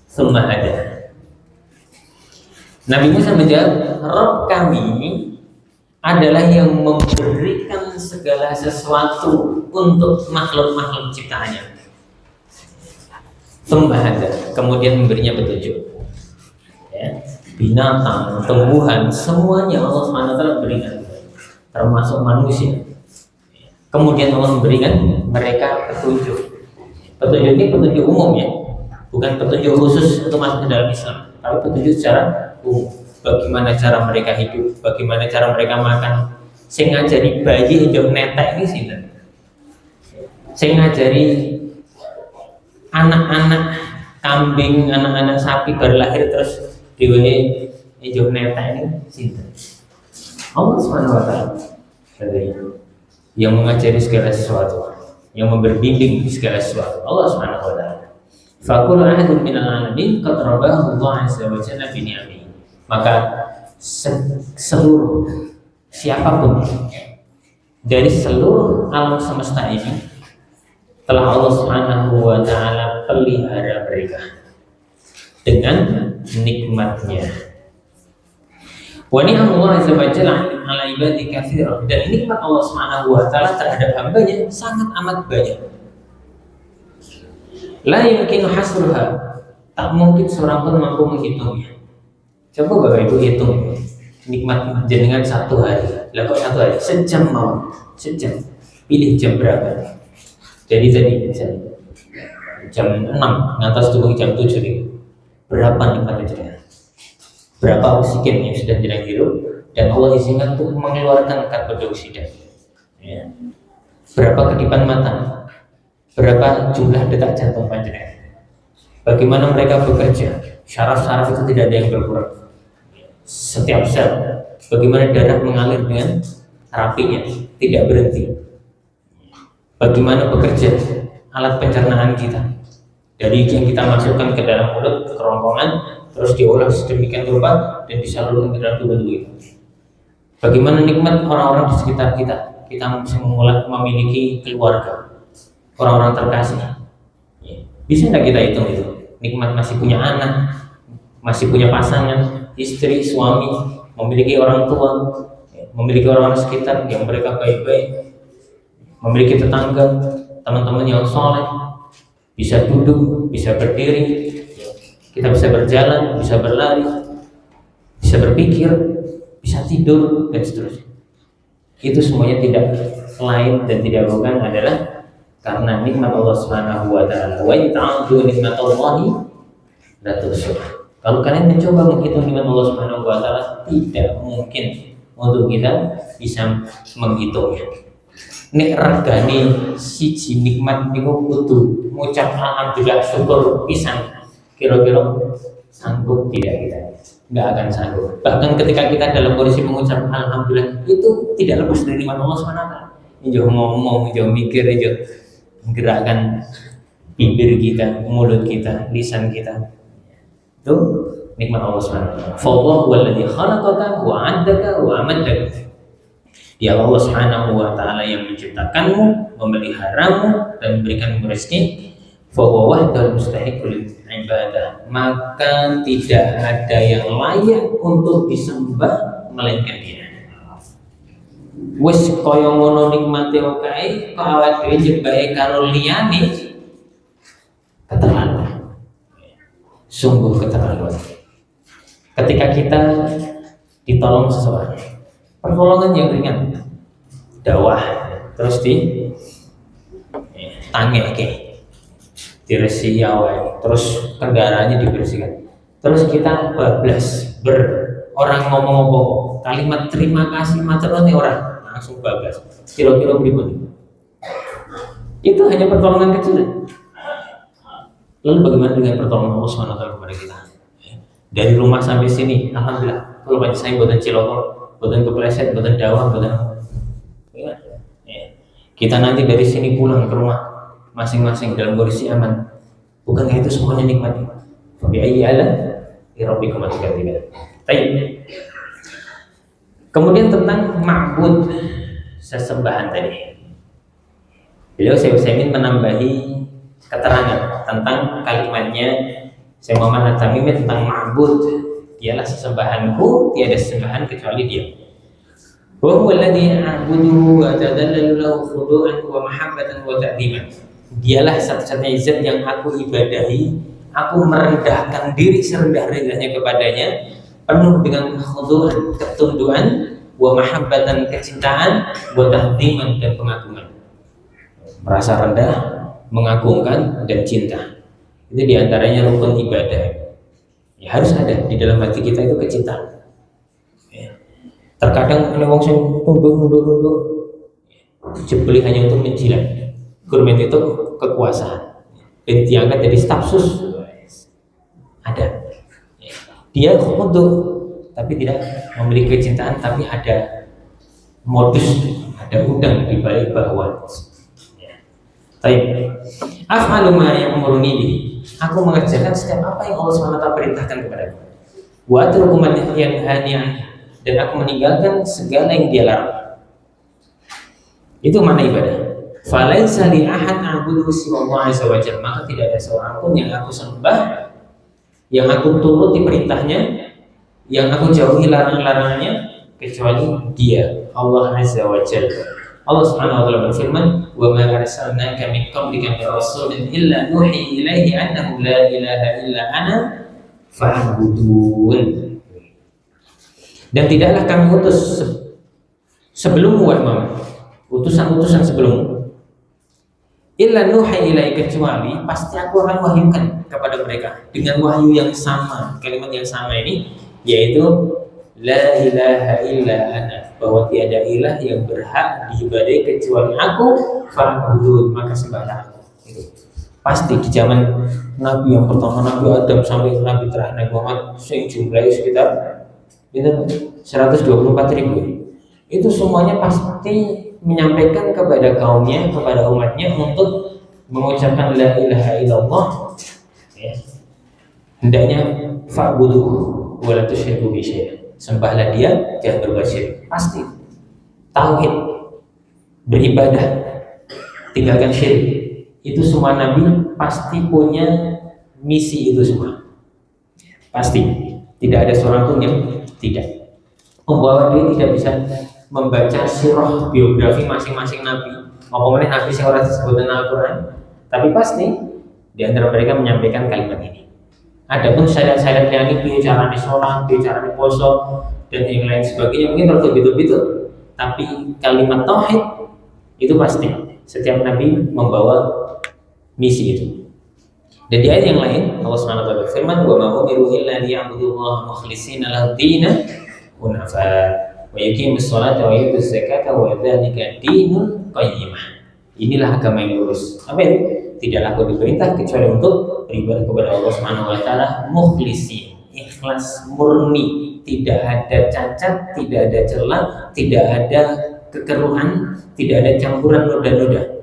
tsumma hada. Nabi Musa menjawab, Rabb kami adalah yang memberikan segala sesuatu untuk makhluk-makhluk ciptaannya. Tsumma hada, kemudian memberinya petunjuk. Binatang, tumbuhan, semuanya Allah SWT berikan, termasuk manusia. Kemudian Allah memberikan mereka petunjuk. Petunjuk ini petunjuk umum ya, bukan petunjuk khusus untuk masuk ke dalam Islam, tapi petunjuk secara umum. Bagaimana cara mereka hidup, bagaimana cara mereka makan. Sing ngajari bayi hijau netek ini sih, sing ngajari anak-anak kambing, anak-anak sapi baru lahir terus diwehe hijau netek ini sih. Allah Subhanahu wa taala yang mengajari segala sesuatu, yang membimbing segala sesuatu. Allah Subhanahu wa taala. Faqul ahadun minal alamin qad rabahu Allah azza wa jalla bi ni'amihi. Maka seluruh siapapun dari seluruh alam semesta ini telah Allah Subhanahu wa taala pelihara mereka dengan nikmatnya. Wa ni'amullah azza wa jalla ala ibadi katsira, dan nikmat Allah Subhanahu wa taala terhadap hambanya sangat amat banyak. La yumkinu hasruha, tak mungkin seorang pun mampu menghitungnya. Coba Bapak Ibu hitung nikmat jenengan satu hari. Lah kok satu hari? Sejam mau, sejam. Pilih jam berapa? Jadi misalnya jam 6 ngantos turun jam 7 nih. Berapa nikmatnya jenengan? Berapa oksigen yang sudah jenengan hirup dan Allah izinkan untuk mengeluarkan karbon dioksida. Ya. Berapa kedipan mata? Berapa jumlah detak jantung panjenengan? Bagaimana mereka bekerja? Syaraf-syaraf itu tidak ada yang berkurang. Setiap sel, bagaimana darah mengalir dengan rapinya, tidak berhenti. Bagaimana bekerja alat pencernaan kita? Dari yang kita masukkan ke dalam mulut, ke kerongkongan, terus diolah sedemikian rupa dan disalurkan ke dalam tubuh kita. Bagaimana nikmat orang-orang di sekitar kita? Kita bisa memiliki keluarga, orang-orang terkasih. Bisa tidak kita hitung itu? Nikmat masih punya anak, masih punya pasangan, istri, suami, memiliki orang tua, memiliki orang-orang sekitar yang mereka baik-baik, memiliki tetangga, teman-teman yang soleh, bisa duduk, bisa berdiri, kita bisa berjalan, bisa berlari, bisa berpikir, bisa tidur, dan seterusnya. Itu semuanya tidak lain dan tidak bukan adalah karena nikmat Allah Subhanahu wa taala. Wa ta'udzu nikmatallahi la tuhsuha. Kalau kalian mencoba menghitung nikmat Allah Subhanahu wa taala, tidak mungkin untuk kita bisa menghitungnya. Nek regane siji nikmat niku kudu ngucap alhamdulillah syukur pisan. Kira-kira sanggup tidak kita? Enggak akan sanggup. Bahkan ketika kita dalam kondisi mengucap alhamdulillah, itu tidak lepas dari nikmat Allah Subhanahu wa taala. Injo ngomong, injo mikir, injo menggerakkan bibir kita, mulut kita, lisan kita. Itu nikmat Allah Subhanahu wa taala. Fallahu walladzi khalaqaka wa 'addaka wa amaddaka. Dia Allah Subhanahu wa taala yang menciptakanmu, memeliharamu dan memberikanmu rezeki. Fa huwa wahdul mustahiqul ibadah. Maka tidak ada yang layak untuk disembah melainkan Dia. Wis kaya ngono nikmate kae, kok awake dhewe jebake karo liyane keterlaluan. Sungguh keterlaluan. Ketika kita ditolong seseorang, pertolongan yang ringan, dakwah, terus tangeke, diresi awal, terus kendaraannya dibersihkan, terus kita bablas orang ngomong apa, kalimat terima kasih matur nih orang langsung bablas, kira-kira berikut. Itu hanya pertolongan kecil. Lalu bagaimana dengan pertolongan Allah SWT kepada kita? Dari rumah sampai sini, alhamdulillah. Kalau banyak saya buatan cilokor, buatan kepleset, buatan dakwah, buatan kita nanti dari sini pulang ke rumah masing-masing dalam kondisi aman. Bukankah itu semuanya nikmat? Bi ayyi ala rabbikum tukadziban. Baik. Kemudian tentang ma'bud, sesembahan tadi. Beliau Syekh Utsaimin menambahi keterangan tentang kalimatnya Syekh Muhammad At-Tamimi tentang ma'bud, dialah sesembahanku, tiada sesembahan kecuali Dia. Wa huwa alladhi a'buduhu wa atadallalu lahu khudu'an wa mahabbatan wa ta'dhiman. Dialah satu-satunya zat yang aku ibadahi, aku merendahkan diri serendah-rendahnya kepadanya, penuh dengan khudu'an, ketundukan, wa mahabbatan, kecintaan, wa ta'dhiman, dan pengagungan. Merasa rendah, mengagungkan, dan cinta. Itu diantaranya rukun ibadah. Ya, harus ada di dalam hati kita itu kecintaan. Terkadang ada orang yang tunduk jebeli hanya untuk menjilat. Gurmet itu kekuasaan. Dan diangkat jadi staf sus. Ada. Dia khudu, tapi tidak memiliki kecintaan, tapi ada modus, ada udang di balik bahwa. Baik. Af'alu ma ya'muruni bihi. Aku mengerjakan setiap apa yang Allah SWT perintahkan kepadaku. Wa atruku man yanhani anhu. Dan aku meninggalkan segala yang Dia larang. Itu mana ibadah. Falaisa li ahad a'budu siwallahu azza wa jalla. Maka tidak ada seorang pun yang aku sembah, yang aku turuti perintahnya, yang aku jauhi larangan-larangannya, kecuali Dia, Allah azza wa jalla. Allah Subhanahu wa taala berfirman, "Wa ma arsalnaka min qablika min rasulin illa nuhi ilaihi annahu la ilaha illa ana fa'budun." Dan tidaklah kami utus sebelummu wahai Muhammad, utusan-utusan sebelummu, illa nuhi ilaihi, kecuali pasti aku akan wahyukan kepada mereka dengan wahyu yang sama, kalimat yang sama ini, yaitu la ilaha illa ana, bahwa tiada ilah yang berhak diibadahi kecuali aku, fa'budun, maka sembahlah aku. Itu pasti di zaman Nabi yang pertama, Nabi Adam sampai Nabi terakhir Nabi Muhammad, yang jumlahnya sekitar itu 124.000. Itu semuanya pasti menyampaikan kepada kaumnya, kepada umatnya untuk mengucapkan la ilaha illallah. Ya. Hendaknya fa'budu wa la tusyriku bihi syai'an. Sembahlah Dia, jangan berbuat syirik. Pasti tauhid, beribadah, tinggalkan syirik. Itu semua nabi pasti punya misi itu semua. Pasti tidak ada seorang pun yang tidak. Bahwa dia tidak bisa membaca sirah biografi masing-masing nabi. Ngomongin nabi yang ora disebutkan Al-Quran, tapi pasti di antara mereka menyampaikan kalimat ini. Adapun syariat-syariat yang ini, carane sholat, carane poso, dan yang lain sebagainya mungkin tertutup-tutup. tapi kalimat tauhid itu pasti. Setiap nabi membawa misi itu. Dan di ayat yang lain Allah Subhanahu wa taala berfirman, "Wa ma umiru illa liya'budullaha mukhlishina lahu-d-din hunafa wa yuqimus sholata wa yutuz zakata wa dzalika dinul qayyimah." Inilah agama yang lurus. Apa itu? Tidaklah aku diperintah kecuali untuk beribadah kepada Allah Subhanahu wa taala mukhlisin, ikhlas murni, tidak ada cacat, tidak ada celah, tidak ada kekeruhan, tidak ada campuran noda-noda.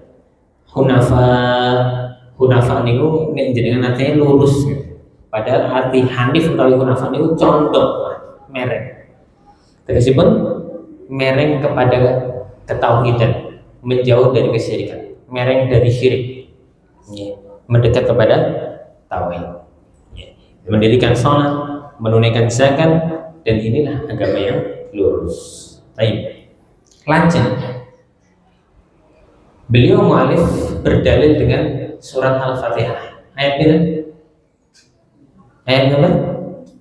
Hunafa niku nek jenengan artinya lurus. Padahal arti hanif utawi hunafa niku condong, mereng. Tegasipun mereng kepada ketauhidan, menjauh dari kesyirikan, mereng dari syirik, mendekat kepada tauhid, mendirikan sholat, menunaikan zakat, dan inilah agama yang lurus. Baik, lanjut. Beliau mu'alif berdalil dengan surat Al-Fatihah. Ayat berapa? Ayat nomor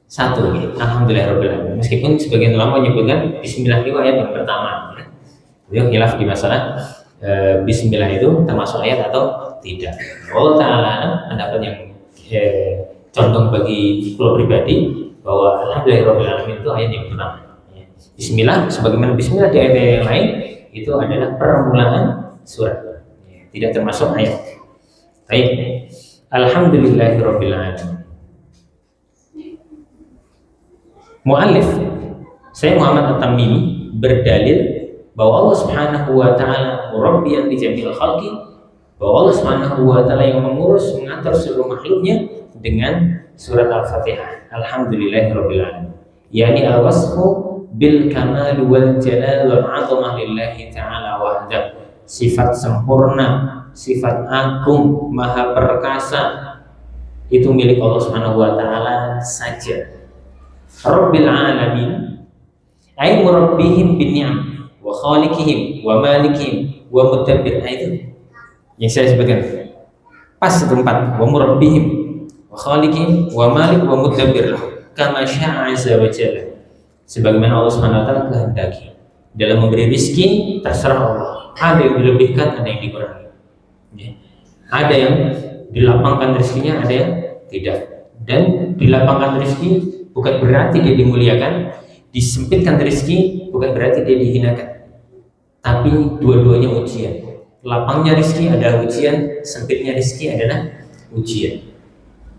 1. Alhamdulillahirabbil alamin. Meskipun sebagian ulama menyebutkan Bismillah itu ayat yang pertama. Beliau khilaf di masalah Bismillah itu termasuk ayat atau tidak. Allah Ta'ala pendapat yang condong bagi pulau pribadi bahwa Alhamdulillahirabbil alamin itu ayat yang pertama. Bismillah, sebagaimana Bismillah di ayat yang lain itu adalah permulaan surat, tidak termasuk ayat. Baik, Alhamdulillahirabbil alamin. Mu'alif, saya Muhammad At-Tamimi, berdalil bahwa Allah Subhanahu wa taala murabbiyan li jami'il khalqi, bahwa Allah Subhanahu wa taala yang mengurus, mengatur seluruh makhluknya dengan surat Al-Fatihah. Alhamdulillahirabbil alamin. Yani al-wasfu bil kamal wal jalal wal 'azamah lillahi ta'ala wahdahu. Sifat sempurna, sifat agung, maha perkasa itu milik Allah Subhanahu wa taala saja. Rabbil alamin ay murabbihim bin ni'am wa khaliqihim wa malikihim wa mudabbir. Itu yang saya sebutkan pas setempat, wa murabbihim wa khaliqihim wa malik wa mudabbir kama syaa azza wa jalla, sebagaimana Allah Subhanahu wa taala kehendaki. Dalam memberi rezeki terserah Allah. Ada yang dilebihkan, ada yang dikurangi. Ada yang dilapangkan rezekinya, ada yang tidak. Dan dilapangkan rezeki bukan berarti dia dimuliakan, disempitkan rezeki bukan berarti dia dihinakan. Tapi dua-duanya ujian. Lapangnya rezeki adalah ujian, sempitnya rezeki adalah ujian.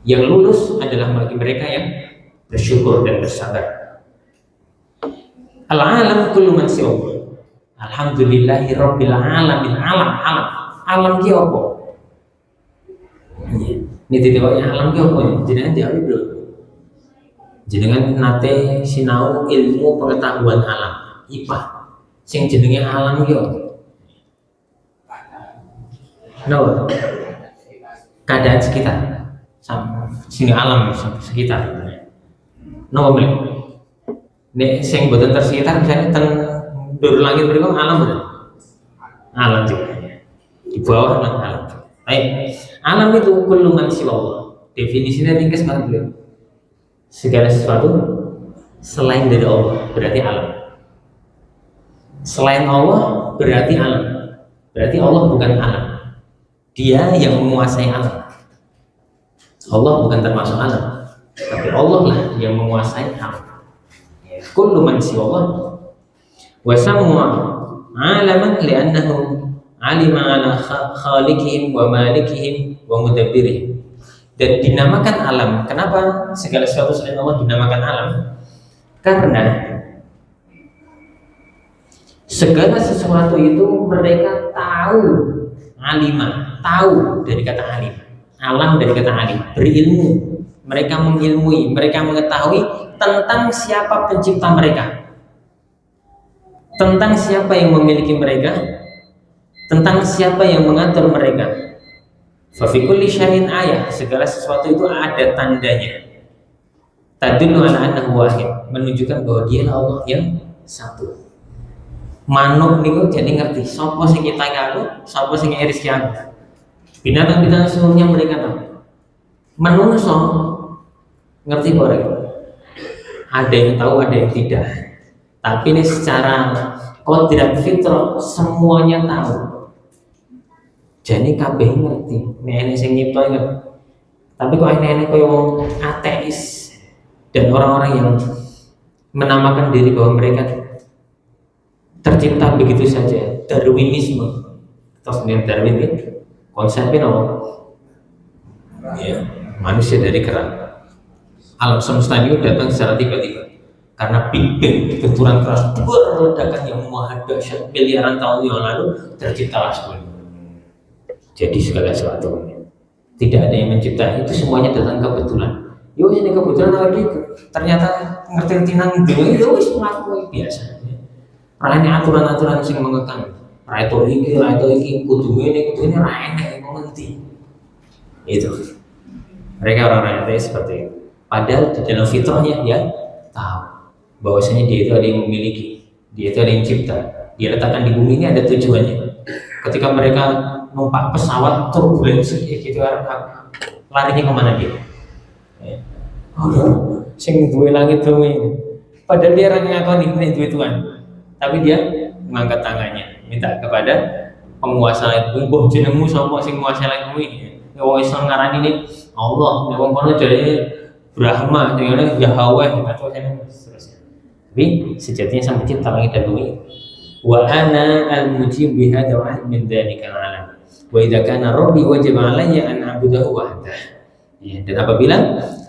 Yang lulus adalah bagi mereka yang bersyukur dan bersabar. Al-alam kullu man siwa. Alhamdulillahirabbil alamin. Alam ki apa? Ini tidaknya alam ki apa? Jenengan jawab dulu. Jenengan nate sinau ilmu pengetahuan alam, IPA. Sing jenenge alam ki apa? No. Keadaan sekitar. Sini alam sekitar. No boleh. Nek sing boten tersekitar misalnya teng dur langit mriku alam bener. Alam juga. Di bawah alam. Baik. Alam itu kullu man siwa Allah. Definisinya ringkas banget beliau. Segala sesuatu selain dari Allah berarti alam. Selain Allah berarti alam. Berarti Allah bukan alam. Dia yang menguasai alam. Allah bukan termasuk alam, tapi Allah lah yang menguasai alam. Kullu man siwa Allah wa samwa alaman li'annahu alima ala khaliqihim wa malikihim wa mudabbirihim. Dan dinamakan alam. Kenapa segala sesuatu selain Allah dinamakan alam? Karena segala sesuatu itu mereka tahu. Alima, tahu dari kata alim. Alam dari kata alim, berilmu. Mereka mengilmui, mereka mengetahui tentang siapa pencipta mereka, tentang siapa yang memiliki mereka, tentang siapa yang mengatur mereka. Fa fi kulli syai'in ayah, segala sesuatu itu ada tandanya. Tadullu ala annahu wahid, menunjukkan bahwa Dialah Allah yang satu. Manuk niku jadi ngerti sapa sing ngitangi aku, sapa sing rezeki aku. Binatang-binatang seluruhnya mereka tahu. Manungsa ngerti kok. Ada yang tahu, ada yang tidak. Tapi ini secara kodrat fitrah semuanya tahu. Jadi kabeh ngerti, nek sing nyipta ngerti. Tapi kok enek koyo wong ateis dan orang-orang yang menamakan diri bahwa mereka tercipta begitu saja, Darwinisme. Terus dengan Darwin ini konsepnya apa? Ya, manusia dari kerang. Alam semesta ini datang secara tiba-tiba karena Big Bang, benturan keras ledakan yang maha dahsyat miliaran tahun yang lalu terciptalah semuanya. Jadi segala sesuatu tidak ada yang mencipta, itu semuanya datang kebetulan. Yo ini kebetulan lagi ternyata ngerti nang dunia itu wis mlaku biasa. Rene aturan-aturan sing mengekang. Ra itu iki kudu ngene ra enek ngerti. Itu. Mereka orang-orang yang seperti itu. Padahal di dalam fitrahnya dia tahu bahwasanya dia itu ada yang memiliki, dia itu ada yang cipta. Dia letakkan di bumi ini ada tujuannya. Ketika mereka numpak pesawat turbulensi gitu, larinya kemana dia? Sing duwe langit duwe. Padahal dia orang ngakoni nek duwe Tuhan. Tapi dia mengangkat tangannya, minta kepada penguasa langit. Mbah jenengmu sapa sing nguasai langit kuwi? Wong Islam ngarani ini Allah, nek wong kono jare Brahma, dengan Yahweh atau seterusnya. Tapi sejatinya sang pencipta langit dan bumi. Wa ana al-mujib bi hadza wahid min dzalika al-alam. Wa idza kana rabbi wajib alayya an a'budahu wahdah. Ya, dan apabila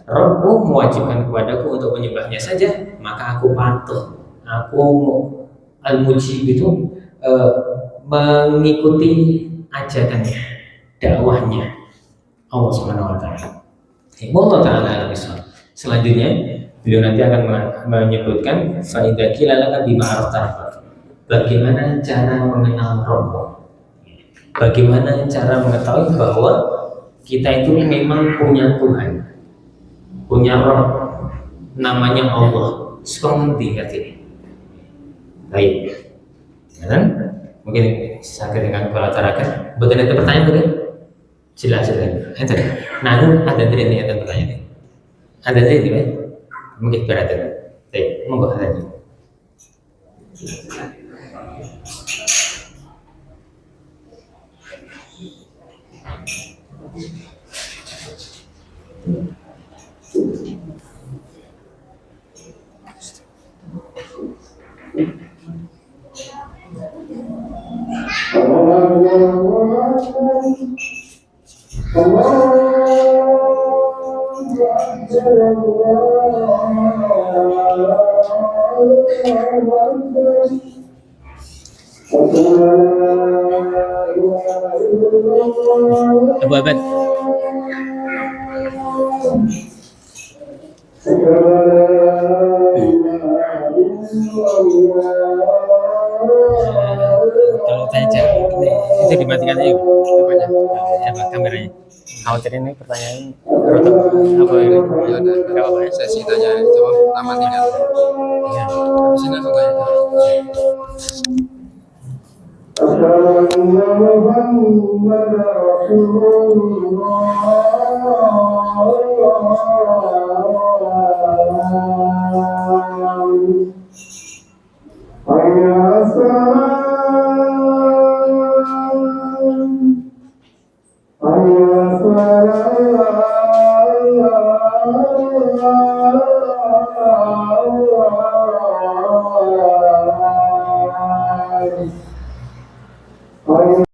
Rabbku mewajibkan kepadaku untuk menyembahnya saja, maka aku patuh. Aku al-mujib itu mengikuti ajakannya, dakwahnya Allah Subhanahu wa taala. Allah taala al-misal. Selanjutnya beliau nanti akan menyebutkan faida kilalaka bima arafta. Bagaimana cara mengenal Rabb? Bagaimana cara mengetahui bahwa kita itu memang punya Tuhan, punya Rabb, namanya Allah. Seperti ini. Baik, kan? Mungkin saya dengan kepala tarakan. Betul ada pertanyaan tadi? Jelas. Ente. Nah, ada tadi ada pertanyaan. Ada tadi, kan? Mungkin berat. Baik, monggo ada. Abu Abad. Kalau tanya itu dimatikan aja kameranya. Khawatir ini pertanyaan apa ini? Ya udah, apa ya? Sesi tanya jawab amatikan. Ya, habis ini langsung tanya. Assalamualaikum